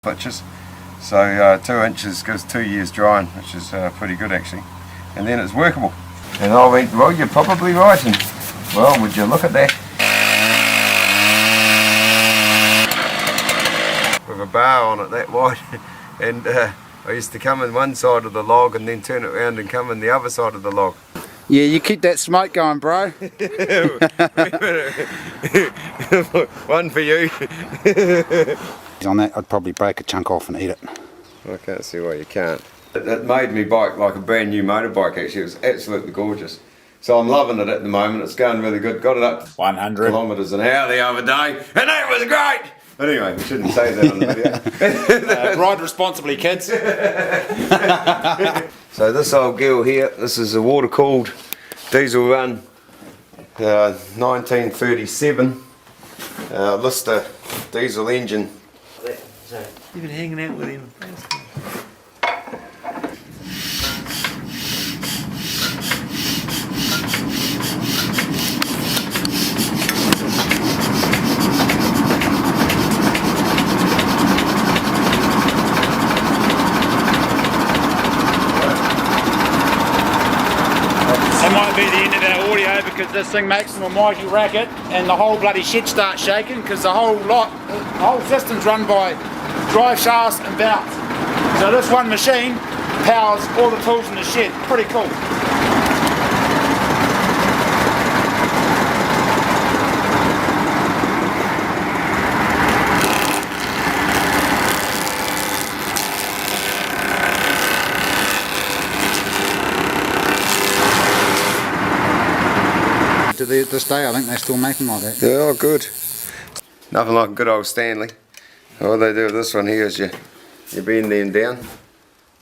inches. So 2 inches gives 2 years drying, which is pretty good actually. And then it's workable. And I went, well, you're probably right. And well, would you look at that? With a bar on it that wide. And I used to come in one side of the log and then turn it around and come in the other side of the log. Yeah, you keep that smoke going, bro. One for you. On that, I'd probably break a chunk off and eat it. I can't see why you can't. It made me bike like a brand new motorbike actually. It was absolutely gorgeous. So I'm loving it at the moment. It's going really good. Got it up to 100 kilometres an hour the other day, and that was great. But anyway, we shouldn't say that on the video. Ride responsibly, kids. So this old girl here, this is a water-cooled diesel run, 1937 Lister diesel engine. You've been hanging out with him. That might be the end of our audio because this thing makes an almighty racket and the whole bloody shed starts shaking because the whole system's run by drive shafts and belts. So this one machine powers all the tools in the shed. Pretty cool. To this day, I think they still make them like that. Yeah, oh, good. Nothing like good old Stanley. All they do with this one here is you bend them down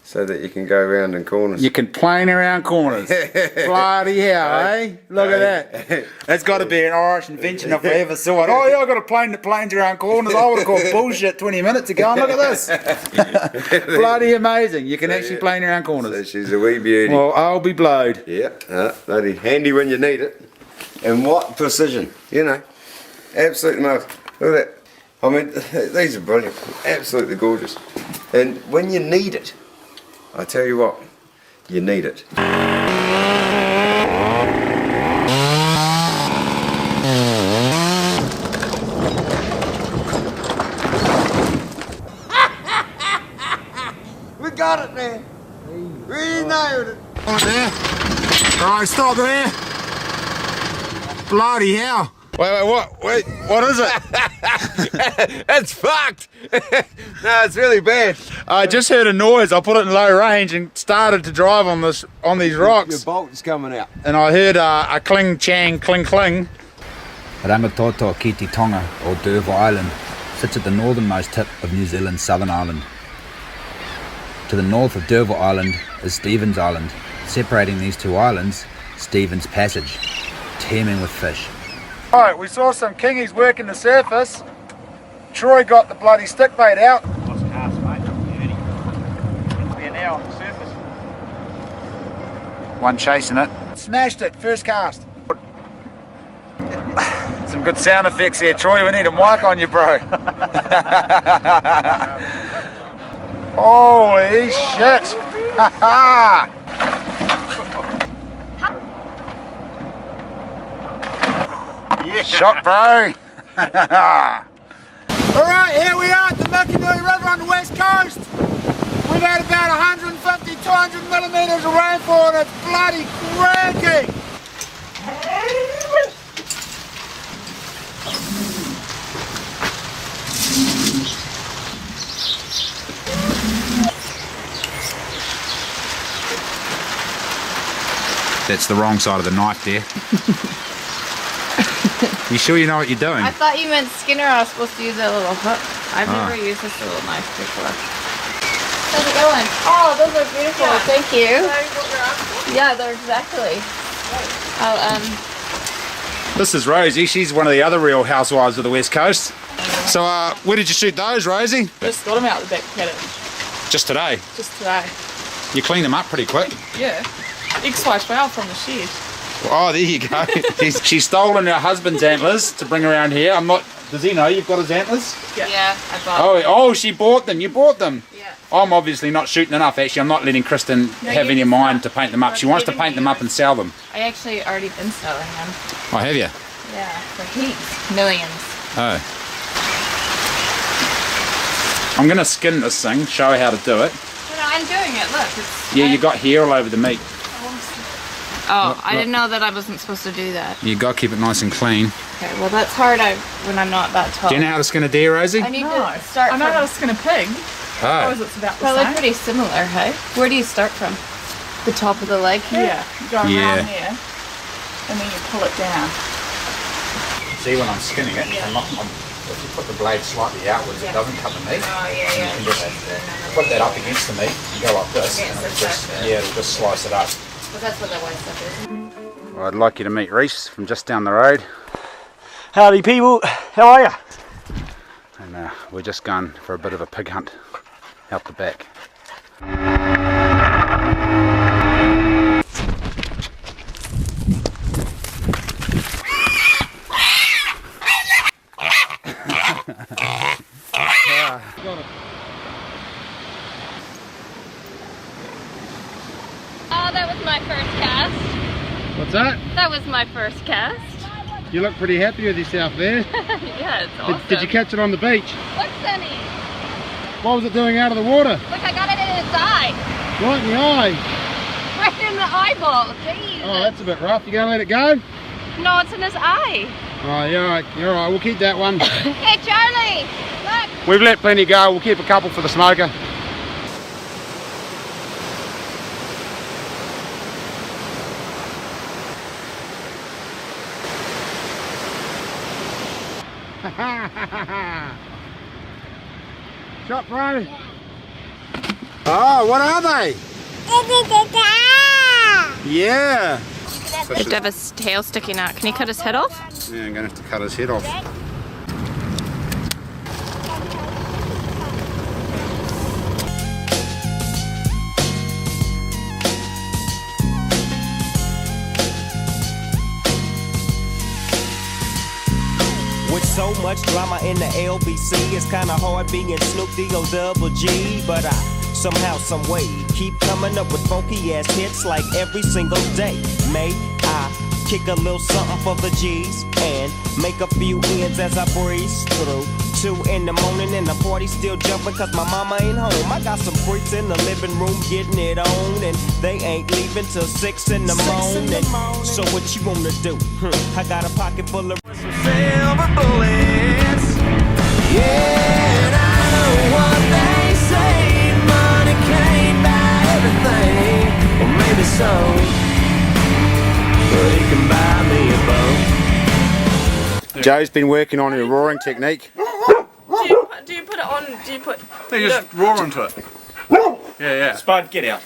so that you can go around in corners. You can plane around corners. Bloody hell, eh? Look at that. That's got to be an Irish invention if I ever saw it. Oh yeah, I got a plane that planes around corners. I would have called bullshit 20 minutes ago. And look at this. Bloody amazing. You can actually plane around corners. So she's a wee beauty. Well, I'll be blowed. Yeah, bloody handy when you need it. And what precision, you know. Absolutely marvelous. Look at that. I mean, these are brilliant. Absolutely gorgeous. And when you need it, I tell you what, you need it. We got it, man. We nailed it. Right there. Alright, stop there. Bloody hell. Wait, what is it? It's fucked. No, it's really bad. I just heard a noise. I put it in low range and started to drive on these rocks. Your bolt's coming out. And I heard a cling chang cling cling. Rangitoto Kiti Tonga, or D'Urville Island, sits at the northernmost tip of New Zealand's southern island. To the north of D'Urville Island is Stevens Island. Separating these two islands, Stevens Passage, teeming with fish. Alright, we saw some kingies working the surface. Troy got the bloody stick bait out. What's the cast, mate? 30. Must be an hour on the surface. One chasing it. Smashed it, first cast. Some good sound effects here, Troy. We need a mic on you, bro. Holy shit! Ha ha! Yeah. Shot, bro! Alright, here we are at the Mikanui River on the west coast. We've had about 150, 200 millimetres of rainfall and it's bloody cranky. That's the wrong side of the knife there. You sure you know what you're doing? I thought you meant Skinner. I was supposed to use that little hook. I've never used this little knife before. How's it going? Oh, those are beautiful. Yeah. Thank you. Yeah, they're exactly. This is Rosie. She's one of the other real housewives of the West Coast. So, where did you shoot those, Rosie? Just got them out the back paddock. Just today? Just today. You cleaned them up pretty quick. Yeah. X-12 from the shed. Oh, there you go. She's stolen her husband's antlers to bring around here. I'm not Does he know you've got his antlers? Yeah, I bought Oh, she bought them. You bought them. Yeah. I'm obviously not shooting enough. Actually, I'm not letting Kristen have any mind to paint them up. She wants to paint them up and sell them. I actually already been selling them. Oh, have you? Yeah, for heaps. Millions. Oh. I'm going to skin this thing, show her how to do it. No, I'm doing it. Look. It's, Yeah, you got hair all over the meat. Oh, I didn't know that I wasn't supposed to do that. You got to keep it nice and clean. Okay, well that's hard when I'm not that tall. Do you know how to skin a deer, Rosie? I need No. to start I know from... how to skin a pig. Oh. Suppose it's about the Probably same. pretty similar, hey? Where do you start from? The top of the leg here? Yeah, you go Yeah. around there, and then you pull it down. See, when I'm skinning it, if you put the blade slightly outwards, it doesn't cut the meat. Oh, yeah, yeah. You can just put that up against the meat and go like this, and it'll just slice it up. But that's what that white stuff is. Well, I'd like you to meet Reese from just down the road. Howdy people, how are ya? And we're just going for a bit of a pig hunt out the back. Oh, that was my first cast. What's that? That was my first cast. You look pretty happy with yourself there. Yeah, it's awesome. Did you catch it on the beach? Look, Sunny. What was it doing out of the water? Look, I got it in its eye. Right in the eye. Right in the eyeball. Jeez. Oh, that's a bit rough. You gonna let it go? No, it's in his eye. Oh, you're alright. You're alright. We'll keep that one. Hey, Charlie. Look. We've let plenty go. We'll keep a couple for the smoker. Shot, bro. Oh, what are they? Yeah. You have to have his tail sticking out. Can you cut his head off? Yeah, I'm gonna have to cut his head off. With so much drama in the LBC, it's kinda hard being Snoop D-O double G. But I somehow, some way, keep coming up with funky ass hits like every single day. May I kick a little something for the G's and make a few ends as I breeze through. 2 in the morning and the party still jumping cause my mama ain't home. I got some freaks in the living room getting it on and they ain't leaving till 6 in the morning. So what you wanna do? I got a pocket full of silver bullets. Yeah, and I know what they say. Money can't buy everything. Or maybe so, but it can buy me a boat. Joe's been working on her roaring technique. Do you put it on? Do you put? They just roar into it. Yeah, yeah. Spud, get out.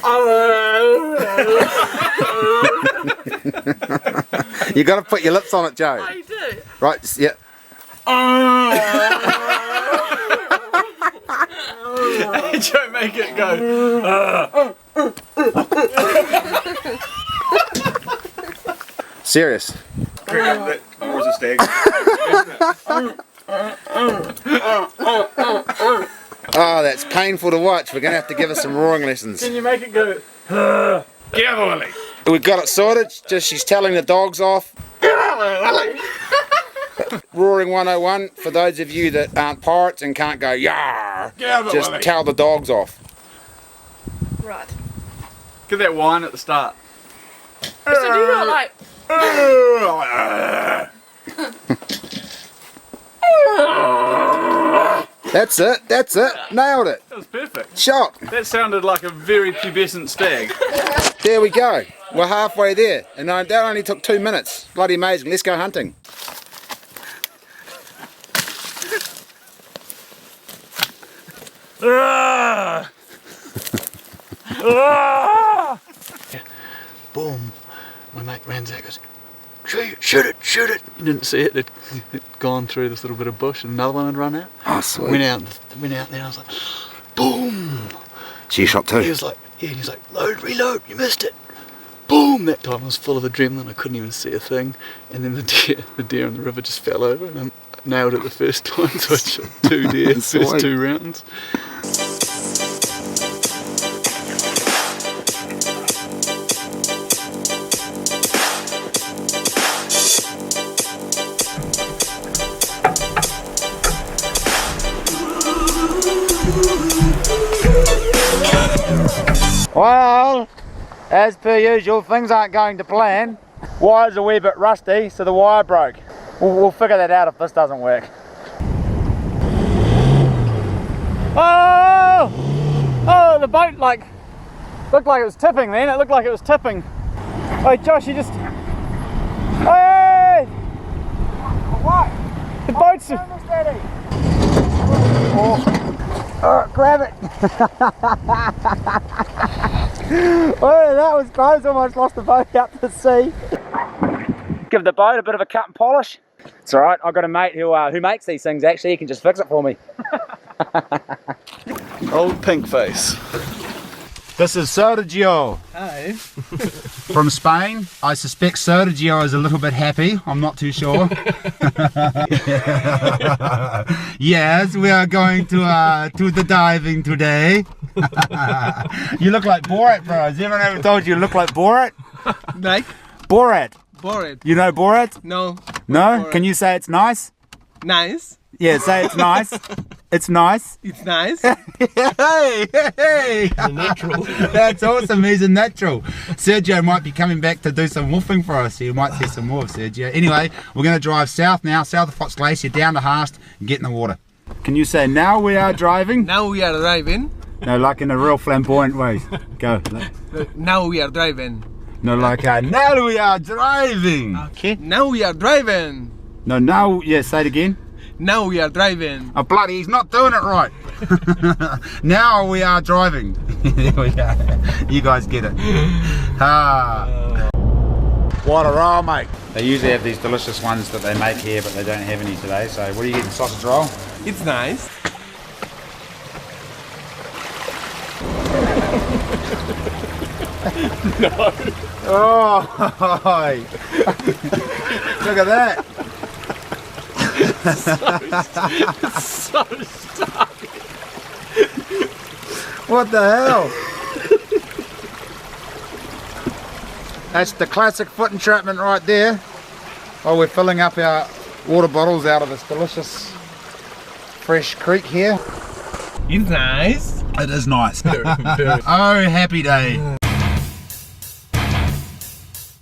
You got to put your lips on it, Joe. I do. Right? Yeah. Don't make it go. Serious. That roars a stag. Oh, that's painful to watch. We're going to have to give her some roaring lessons. Can you make it go? Get out, Willie. We've got it sorted. Just she's telling the dogs off. Roaring 101 for those of you that aren't pirates and can't go yar. Get out of it, Just Willie. tell the dogs off. Right. Get that wine at the start. So do you not like? That's it. That's it. Nailed it. That was perfect. Shot. That sounded like a very pubescent stag. There we go. We're halfway there. And that only took 2 minutes. Bloody amazing. Let's go hunting. Boom. My mate Ranzak goes, shoot it. He didn't see it. It'd gone through this little bit of bush and another one had run out. Oh, sweet. Went out and then I was like, boom. She shot He too. was like, yeah, and he's like, load, reload, you missed it. Boom! That time I was full of adrenaline, I couldn't even see a thing. And then the deer in the river just fell over and nailed it the first time, so I shot 2 deer first 2 rounds. Well, as per usual, things aren't going to plan. Wire's a wee bit rusty, so the wire broke. We'll figure that out if this doesn't work. Oh! Oh, the boat looked like it was tipping then. It looked like it was tipping. Oh, Josh, you just... Hey! What? The boat's... Oh, grab it! Oh, that was close. Almost lost the boat out to sea. Give the boat a bit of a cut and polish. It's all right. I've got a mate who makes these things. Actually, he can just fix it for me. Old pink face. This is Sergio. Hi. From Spain. I suspect Sergio is a little bit happy. I'm not too sure. Yes, we are going to the diving today. You look like Borat, bro. Has anyone ever told you look like Borat? Like? Borat. Borat. You know Borat? No. No? Borat. Can you say it's nice? Nice. Yeah, say it's nice. It's nice. It's nice. Hey! Natural. That's awesome. He's a natural. Sergio might be coming back to do some woofing for us. You might see some more of Sergio. Anyway, we're going to drive south now, south of Fox Glacier, down to Haast, and get in the water. Can you say, now we are driving? Now we are driving. No, like in a real flamboyant way. Go. Now we are driving. No, like, now we are driving. Okay. Now we are driving. No, now, yeah, say it again. Now we are driving. Oh, bloody, he's not doing it right. Now we are driving. There we go. You guys get it. What a roll, mate. They usually have these delicious ones that they make here, but they don't have any today. So what are you getting, sausage roll? It's nice. No. Oh, look at that. So stuck. What the hell? That's the classic foot entrapment right there. Oh, we're filling up our water bottles out of this delicious fresh creek here. It's nice. It is nice. Oh, happy day.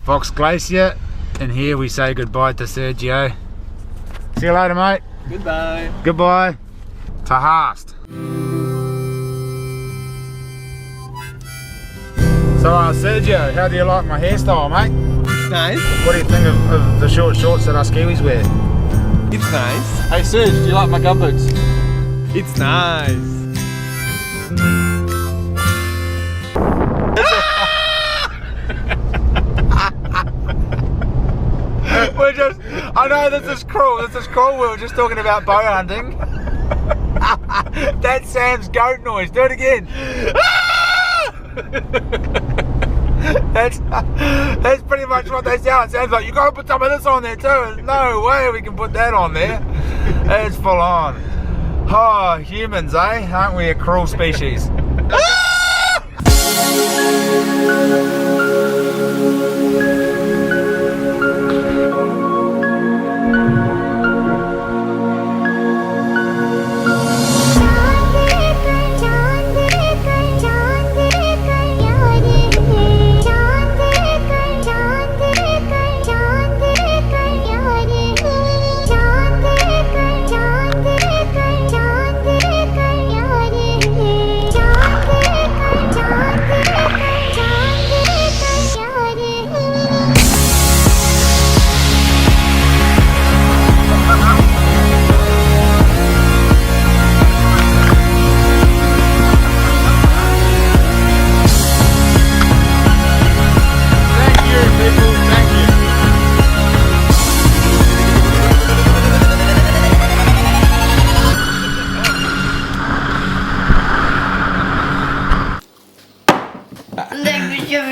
Fox Glacier, and here we say goodbye to Sergio. See you later, mate. Goodbye. Goodbye. To Haast. So, Sergio, how do you like my hairstyle, mate? It's nice. What do you think of the short shorts that us Kiwis wear? It's nice. Hey Serge, do you like my gumboots? It's nice. I know this is cruel, we were just talking about bow hunting. That's Sam's goat noise, do it again. That's pretty much what they sound. It sounds like, you gotta put some of this on there too. No way we can put that on there. It's full on. Oh, humans, eh? Aren't we a cruel species?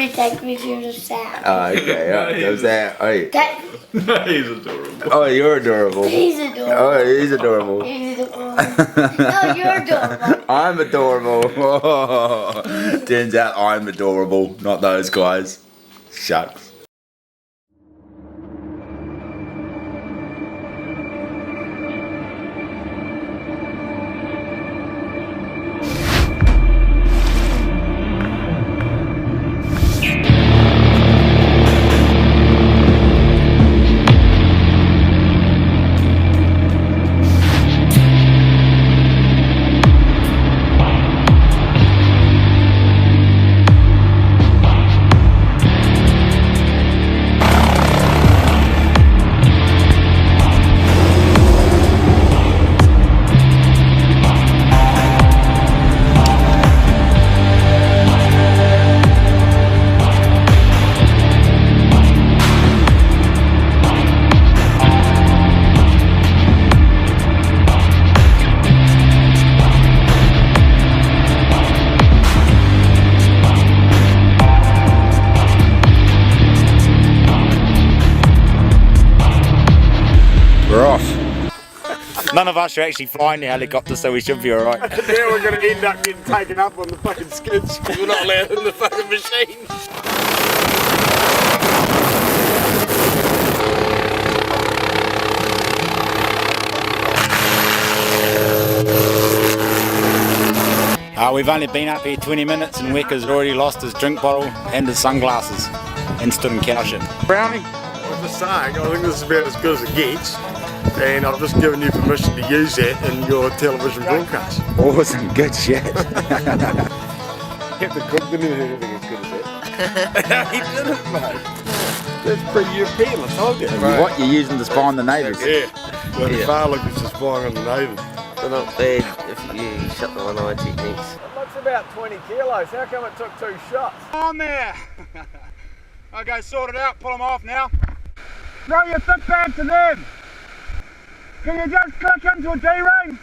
want to take pictures of Sam. Oh, okay. Oh, goes that. Hey. He's adorable. Oh, you're adorable. He's adorable. Oh, he's adorable. He's adorable. No, you're adorable. I'm adorable. Turns out I'm adorable, not those guys. Shucks. We're off. None of us are actually flying the helicopter, so we should be alright. Now we're going to end up getting taken up on the fucking skids because we're not allowed in the fucking machine. We've only been up here 20 minutes and Wecker's already lost his drink bottle and his sunglasses and stood in cow shit. Brownie? I was just saying, I think this is about as good as it gets, and I've just given you permission to use that in your television broadcast. Awesome, good shit. Captain Cook didn't even have anything as good as that. He didn't, mate. That's pretty European, I told you. What you're using to spy on the neighbours? Yeah, but the Farlook is just spying on the neighbours. They're not bad if you shut the one-eye techniques. It looks about 20 kilos. How come it took 2 shots? On there! Okay, sort it out, pull them off now. Throw your foot back to them! Can you just click into a D-ring?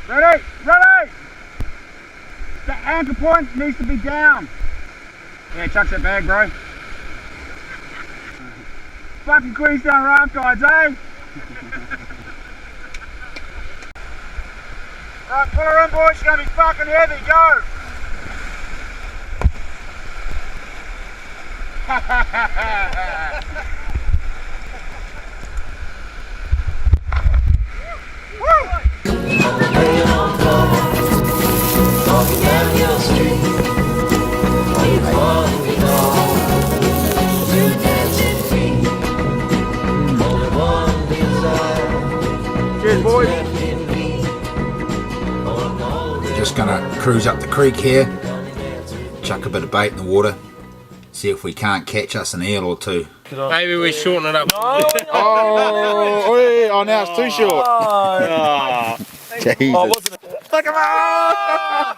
Ready, ready! The anchor point needs to be down. Yeah, chuck that bag, bro. Fucking Queenstown raft guides, eh? Right, pull her in, boys. She's gonna be fucking heavy. Go! Cheers, boys. We're just gonna cruise up the creek here, chuck a bit of bait in the water, see if we can't catch us an eel or two. Maybe we shorten it up. Oh, now it's too short. Jesus. Look him out!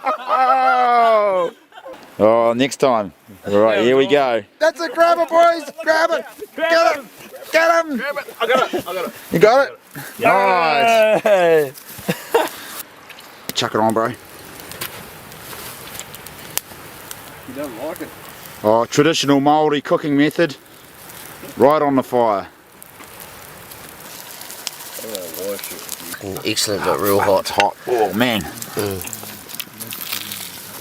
Oh, next time. All right, here we go. That's it, grab it, boys. Grab it. Get it. Get him. Grab it. I got it. I got it. You got it? Nice. Chuck it on, bro. You don't like it? Oh, traditional Māori cooking method. Right on the fire. Excellent, but real hot. It's hot. Oh, man.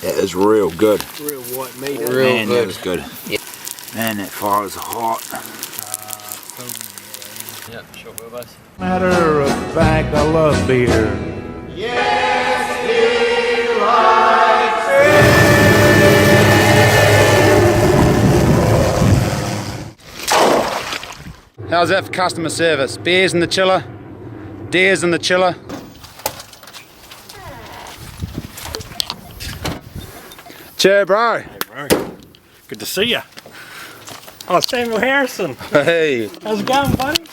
That is real good. Real white meat. Real Man, good. that was good. Yep. Man, that fire is hot. Yeah, sure, boys. Matter of fact, I love beer. How's that for customer service? Beers in the chiller, dares in the chiller. Cheer, bro. Hey, bro. Good to see you. Oh, Samuel Harrison. Hey. How's it going, buddy?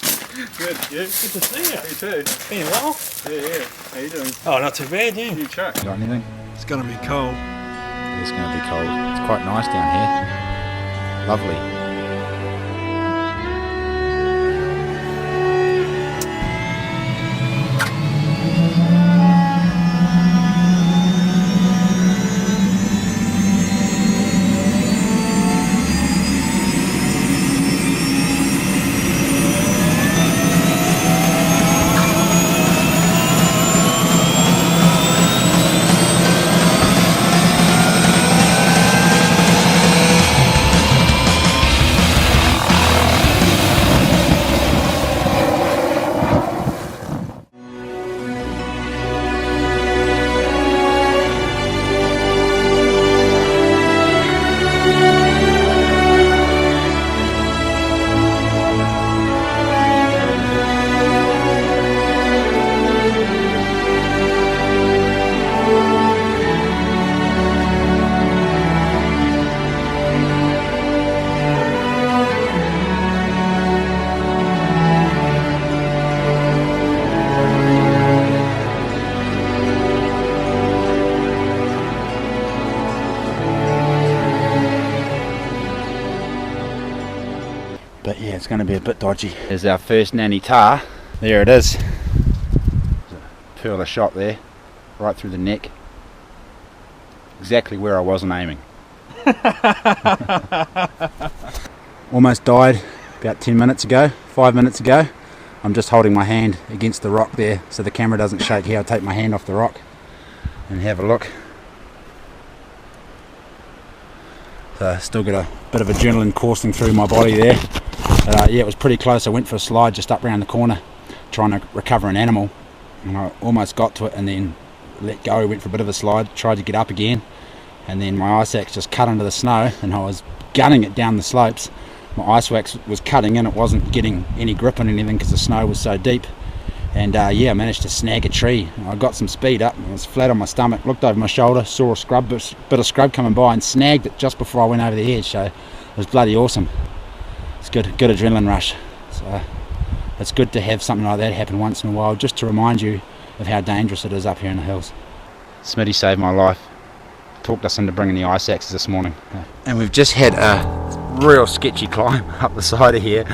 Good, yeah. Good to see you. You too. Been well? Yeah. How you doing? Oh, not too bad, yeah. You truck. Got anything? It's gonna be cold. It's going to be cold. It's quite nice down here. Lovely. going to be a bit dodgy. Here's our first nanny tar. There it is. There's a pearler shot there, right through the neck. Exactly where I wasn't aiming. Almost died about 10 minutes ago, 5 minutes ago. I'm just holding my hand against the rock there so the camera doesn't shake. Here, I'll take my hand off the rock and have a look. So still got a bit of adrenaline coursing through my body there. But, yeah, it was pretty close. I went for a slide just up around the corner trying to recover an animal, and I almost got to it and then let go. Went for a bit of a slide, tried to get up again, and then my ice axe just cut into the snow and I was gunning it down the slopes. My ice axe was cutting in, it wasn't getting any grip on anything because the snow was so deep. And yeah, I managed to snag a tree. I got some speed up, I was flat on my stomach, looked over my shoulder, saw a bit of scrub coming by and snagged it just before I went over the edge. So it was bloody awesome. It's good adrenaline rush. So it's good to have something like that happen once in a while, just to remind you of how dangerous it is up here in the hills. Smitty saved my life. Talked us into bringing the ice axes this morning. And we've just had a real sketchy climb up the side of here.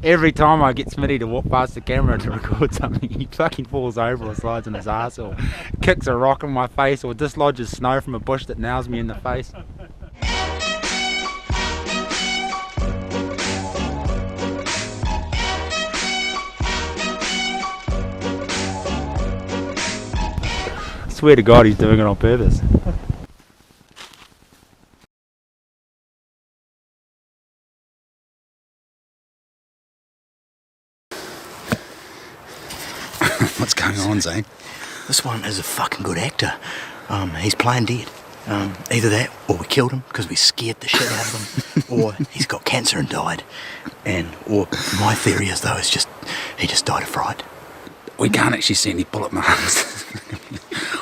Every time I get Smitty to walk past the camera to record something, he fucking falls over or slides on his ass or kicks a rock in my face or dislodges snow from a bush that nails me in the face. I swear to God he's doing it on purpose. What's going on, Zane? This one is a fucking good actor. He's playing dead. Either that, or we killed him because we scared the shit out of him, or he's got cancer and died. Or my theory is though, he just died of fright. We can't actually see any bullet marks.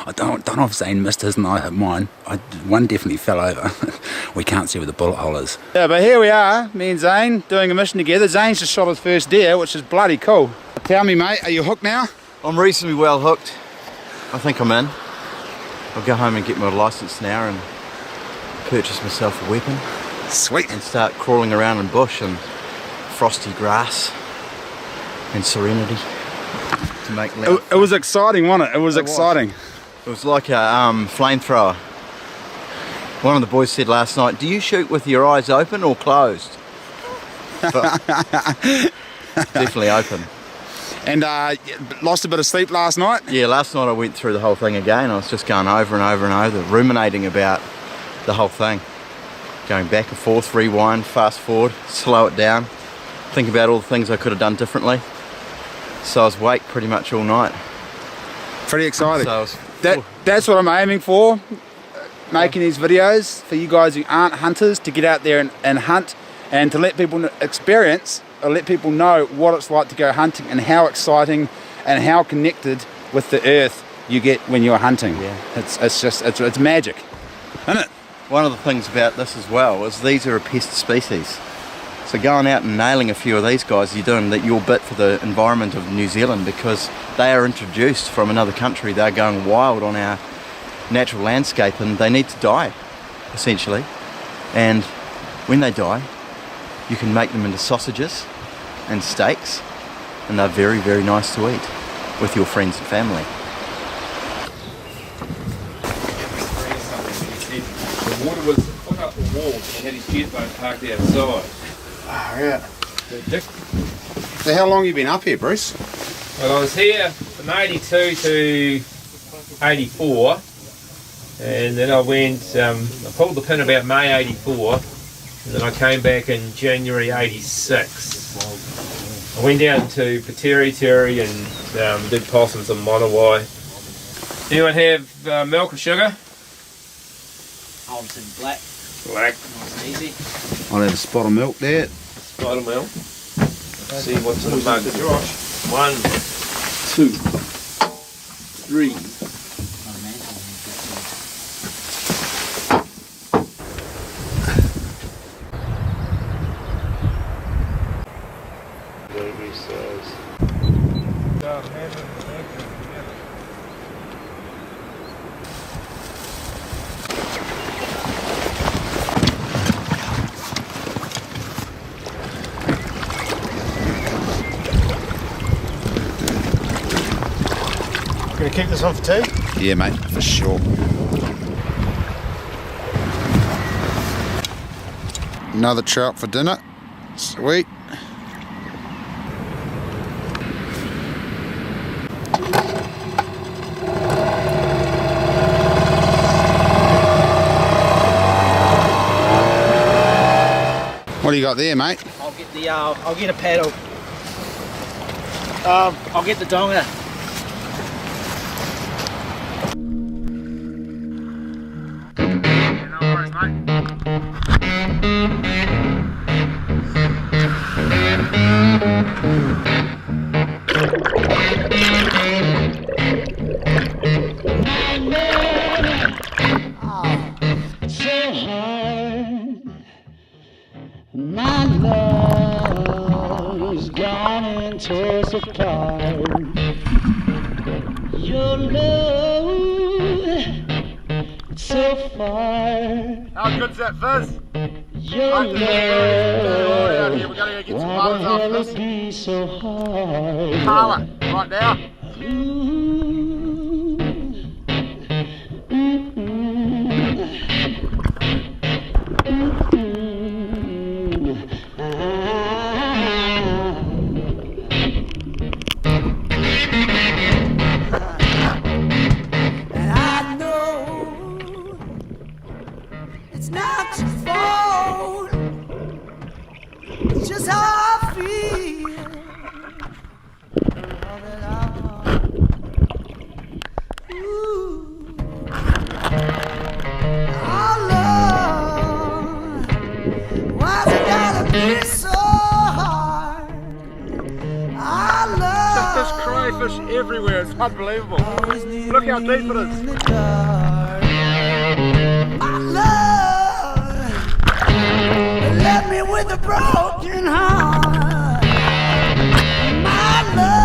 I don't know if Zane missed his and I hit mine. One definitely fell over. We can't see where the bullet hole is. Yeah, but here we are, me and Zane, doing a mission together. Zane's just shot his first deer, which is bloody cool. Tell me, mate, are you hooked now? I'm reasonably well hooked. I think I'm in. I'll go home and get my licence now and purchase myself a weapon. Sweet. And start crawling around in bush and frosty grass and serenity to make loud. It was exciting, wasn't it? It was exciting. It was like a flamethrower. One of the boys said last night, do you shoot with your eyes open or closed? But definitely open. And lost a bit of sleep last night? Yeah, last night I went through the whole thing again. I was just going over and over and over, ruminating about the whole thing. Going back and forth, rewind, fast forward, slow it down, think about all the things I could have done differently. So I was awake pretty much all night. Pretty exciting. So that's what I'm aiming for, making these videos for you guys who aren't hunters, to get out there and hunt, and to let people experience or let people know what it's like to go hunting and how exciting and how connected with the earth you get when you're hunting. Yeah. It's magic, isn't it? One of the things about this as well is these are a pest species. So going out and nailing a few of these guys, you're doing your bit for the environment of New Zealand, because they are introduced from another country. They're going wild on our natural landscape and they need to die, essentially. And when they die, you can make them into sausages and steaks, and they're very, very nice to eat with your friends and family. The water was put up the wall and he had his jet boat parked outside. Oh, yeah. So how long have you been up here, Bruce? Well, I was here from 82 to 84, and then I went, I pulled the pin about May 84, and then I came back in January 86. I went down to Pateri Terry and did possums and Monowai. Anyone have milk or sugar? I'll some black. Black. Nice and easy. I'll have a spot of milk there. Spot of milk. See what's in the mug. 1, 2, 3. to keep this one for tea? Yeah, mate, for sure. Another trout for dinner. Sweet. What do you got there, mate? I'll get the I'll get a paddle. I'll get the donga. My love's gone and tore us apart. Your love, it's so far. How good's that fizz? Your love, We're gonna go get some why bottles the hell off it be so hard? Carla, right now. It's not your fault. It's just how I feel. Ooh. Our love, why's it gotta be so hard? Our love. There's crayfish everywhere. It's unbelievable. Look how deep it is. My love, left me with a broken heart. My love,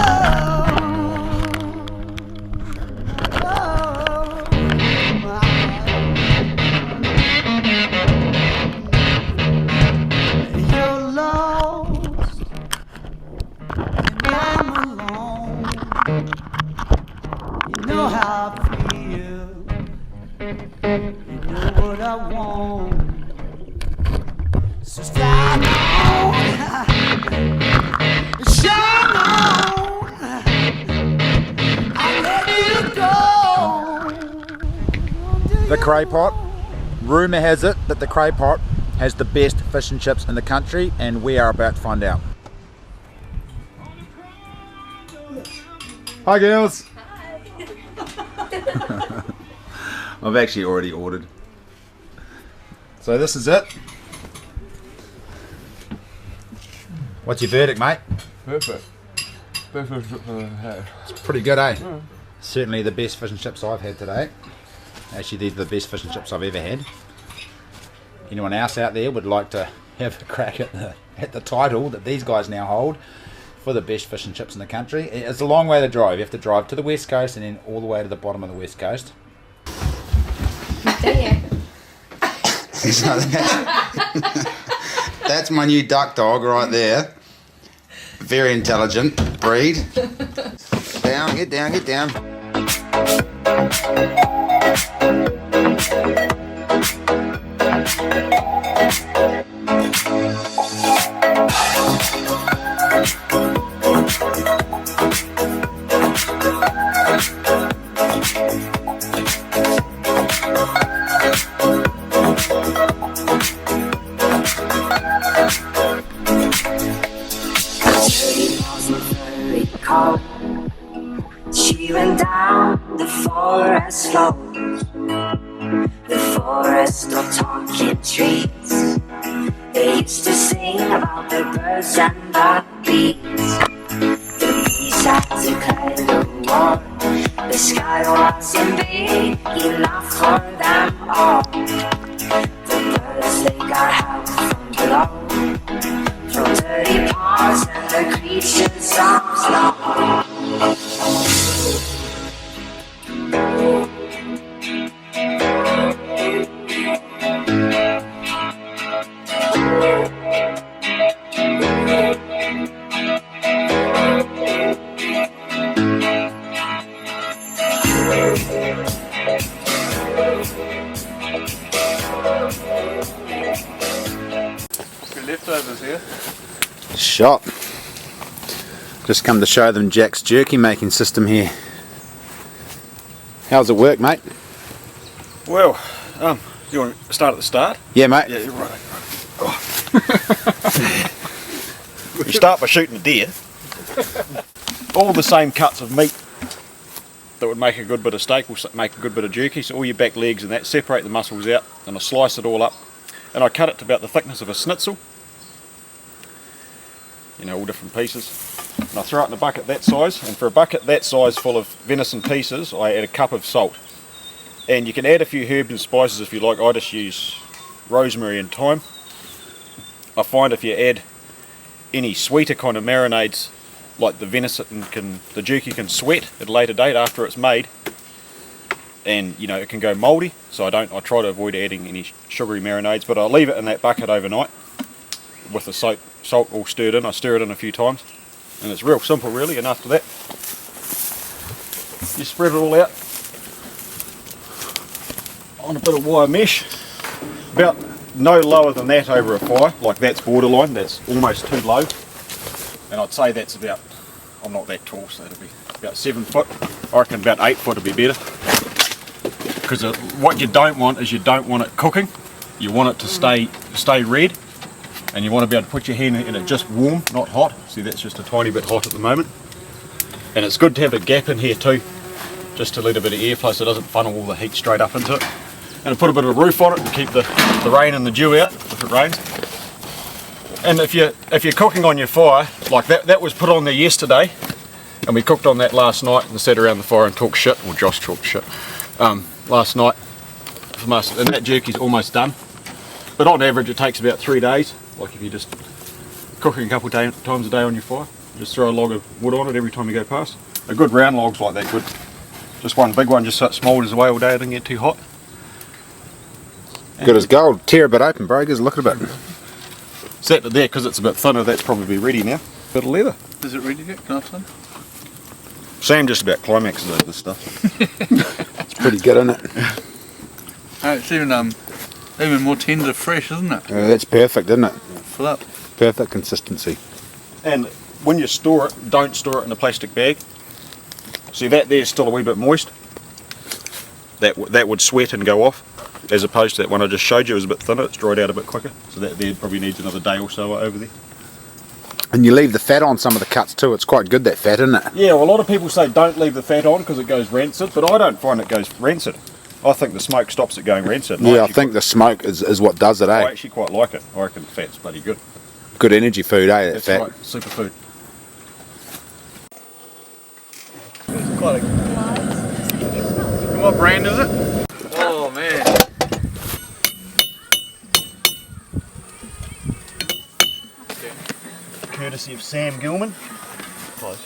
you're lost and I'm alone. You know how I feel. You know what I want. So slide on, shine on. I'll let you go. The Cray Pot. Rumour has it that the Cray Pot has the best fish and chips in the country, and we are about to find out. Hi girls. I've actually already ordered. So this is it. What's your verdict, mate? Perfect. It's pretty good, eh? Certainly the best fish and chips I've had today. Actually, these are the best fish and chips I've ever had. Anyone else out there would like to have a crack at the title that these guys now hold for the best fish and chips in the country? It's a long way to drive. You have to drive to the west coast and then all the way to the bottom of the west coast. That's my new duck dog right there. Very intelligent breed. Down, get down, get down. She went down the forest slope, the forest of talking trees. They used to sing about the birds and the bees. The bees had to climb the wall. The sky wasn't big enough for them all. The birds, they got help from below, from dirty ponds and the creatures of snow. leftovers here. Shot. Just come to show them Jack's jerky making system here. How's it work, mate? Well, you want to start at the start? Yeah, mate. Yeah, you're right. You start by shooting a deer. All the same cuts of meat that would make a good bit of steak will make a good bit of jerky. So all your back legs and that, separate the muscles out, and I slice it all up. And I cut it to about the thickness of a schnitzel. You know, all different pieces. And I throw it in a bucket that size, and for a bucket that size full of venison pieces, I add a cup of salt. And you can add a few herbs and spices if you like. I just use rosemary and thyme. I find if you add any sweeter kind of marinades, like the venison the jerky can sweat at a later date after it's made, and you know it can go mouldy. So I try to avoid adding any sugary marinades, but I leave it in that bucket overnight with the salt all stirred in. I stir it in a few times, and it's real simple really. And after that, you spread it all out on a bit of wire mesh, about no lower than that over a fire. Like that's borderline, that's almost too low. And I'd say that's about, I'm not that tall, so that'll be about 7 foot. I reckon about 8 foot would be better. Because what you don't want is you don't want it cooking. You want it to stay red, and you want to be able to put your hand in it just warm, not hot. See, that's just a tiny bit hot at the moment. And it's good to have a gap in here too, just to let a bit of airflow so it doesn't funnel all the heat straight up into it. And I put a bit of a roof on it to keep the rain and the dew out if it rains. And if you're cooking on your fire, like that was put on there yesterday, and we cooked on that last night and sat around the fire and talked shit, or Josh talked shit, last night from us, and that jerky's almost done. But on average it takes about 3 days, like if you're just cooking a couple times a day on your fire. Just throw a log of wood on it every time you go past. A good round log's like that good. Just one big one, just so it smoulders away all day, it doesn't get too hot. Good as gold. Tear a bit open, bro. Just look at it a bit. Set it there because it's a bit thinner. That's probably ready now. Bit of leather. Is it ready yet? Can I have some? Sam just about climaxes over this stuff. It's pretty good, isn't it? Oh, it's even more tender, fresh, isn't it? That's perfect, isn't it? Fill up. Perfect consistency. And when you store it, don't store it in a plastic bag. See, that there's still a wee bit moist. That would sweat and go off, as opposed to that one I just showed you. It was a bit thinner, it's dried out a bit quicker. So that there probably needs another day or so over there. And you leave the fat on some of the cuts too. It's quite good, that fat, isn't it? Yeah, well, a lot of people say don't leave the fat on because it goes rancid, but I don't find it goes rancid. I think the smoke stops it going rancid. Yeah, I think the smoke is what does it, eh? I actually quite like it. I reckon the fat's bloody good. Good energy food, eh, that That's fat? right, superfood. What brand is it? Oh man. Courtesy of Sam Gilman. Close.